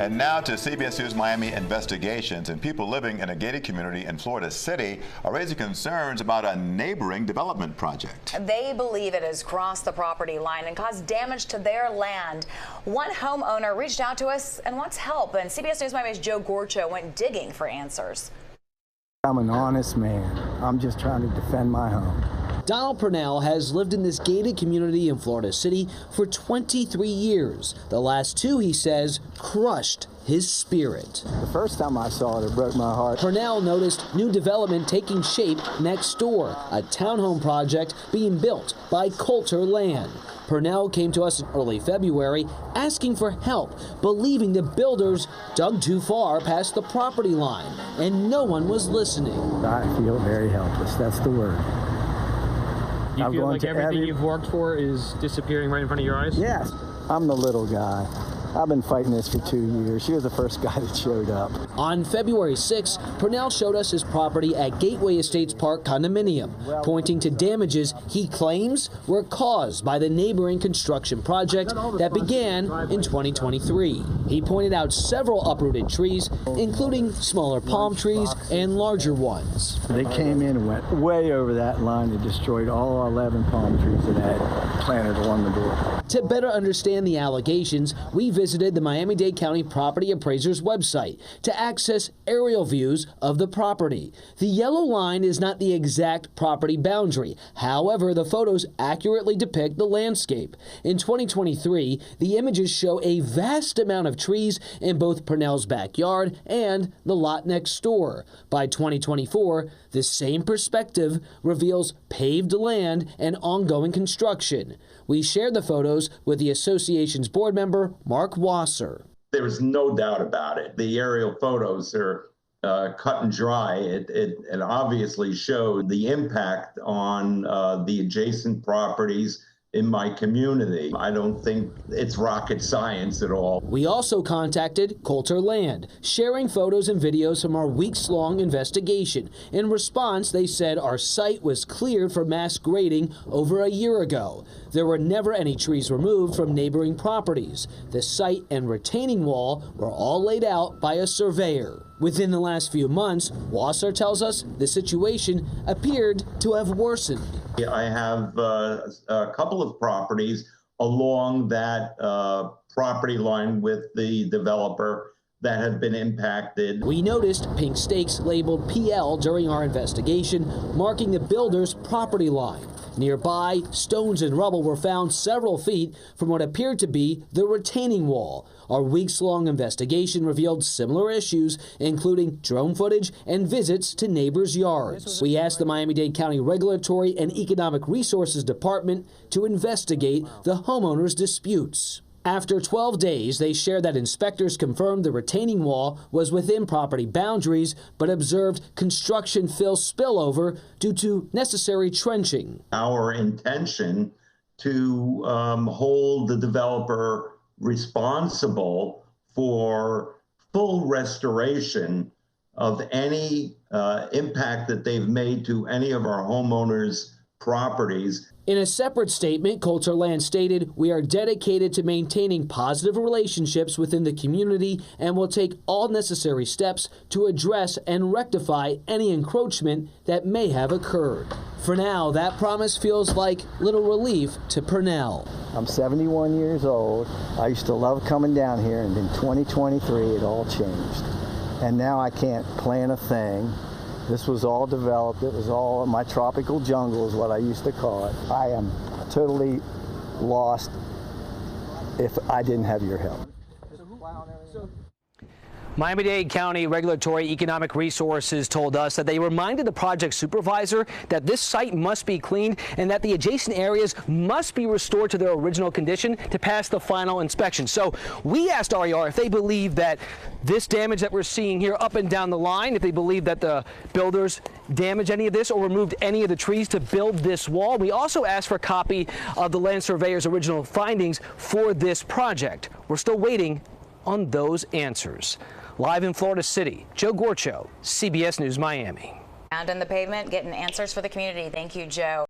And now to CBS News Miami investigations. And people living in a gated community in Florida City are raising concerns about a neighboring development project. They believe it has crossed the property line and caused damage to their land. One homeowner reached out to us and wants help, and CBS News Miami's Joe Gorchow went digging for answers. I'm an honest man. I'm just trying to defend my home. Donald Purnell has lived in this gated community in Florida City for 23 years. The last two, he says, crushed his spirit. The first time I saw it broke my heart. Purnell noticed new development taking shape next door, a townhome project being built by Coulter Land. Purnell came to us in early February asking for help, believing the builders dug too far past the property line, and no one was listening. I feel very helpless. That's the word. You feel like everything you've worked for is disappearing right in front of your eyes? Yes. I'm the little guy. I've been fighting this for 2 years. She was the first guy that showed up. On February 6, Purnell showed us his property at Gateway Estates Park condominium, pointing to damages he claims were caused by the neighboring construction project that began in 2023. He pointed out several uprooted trees, including smaller palm trees and larger ones. They came in and went way over that line and destroyed all 11 palm trees that I had planted along the door. To better understand the allegations, we visited the Miami-Dade County Property Appraiser's website to access aerial views of the property. The yellow line is not the exact property boundary. However, the photos accurately depict the landscape. In 2023, the images show a vast amount of trees in both Purnell's backyard and the lot next door. By 2024, the same perspective reveals paved land and ongoing construction. We shared the photos with the association's board member, Mark Wasser. There was no doubt about it. The aerial photos are cut and dry. It obviously showed the impact on the adjacent properties in my community. I don't think it's rocket science at all. We also contacted Coulter Land, sharing photos and videos from our weeks-long investigation. In response, they said our site was cleared for mass grading over a year ago. There were never any trees removed from neighboring properties. The site and retaining wall were all laid out by a surveyor. Within the last few months, Wasser tells us the situation appeared to have worsened. I have a couple of properties along that property line with the developer that have been impacted. We noticed pink stakes labeled PL during our investigation, marking the builder's property line. Nearby, stones and rubble were found several feet from what appeared to be the retaining wall. Our weeks-long investigation revealed similar issues, including drone footage and visits to neighbors' yards. We asked the Miami-Dade County Regulatory and Economic Resources Department to investigate the homeowners' disputes. After 12 days, they shared that inspectors confirmed the retaining wall was within property boundaries, but observed construction fill spillover due to necessary trenching. Our intention to hold the developer responsible for full restoration of any impact that they've made to any of our homeowners' properties. In a separate statement, Coulter Land stated, "We are dedicated to maintaining positive relationships within the community and will take all necessary steps to address and rectify any encroachment that may have occurred." For now, that promise feels like little relief to Purnell. I'm 71 years old. I used to love coming down here, and in 2023, it all changed. And now I can't plan a thing. This was all developed. It was all my tropical jungle is what I used to call it. I am totally lost if I didn't have your help. Miami-Dade County Regulatory Economic Resources told us that they reminded the project supervisor that this site must be cleaned and that the adjacent areas must be restored to their original condition to pass the final inspection. So we asked RER if they believe that this damage that we're seeing here up and down the line, if they believe that the builders damaged any of this or removed any of the trees to build this wall. We also asked for a copy of the land surveyor's original findings for this project. We're still waiting on those answers. Live in Florida City, Joe Gorchow, CBS News Miami. Out in the pavement, getting answers for the community. Thank you, Joe.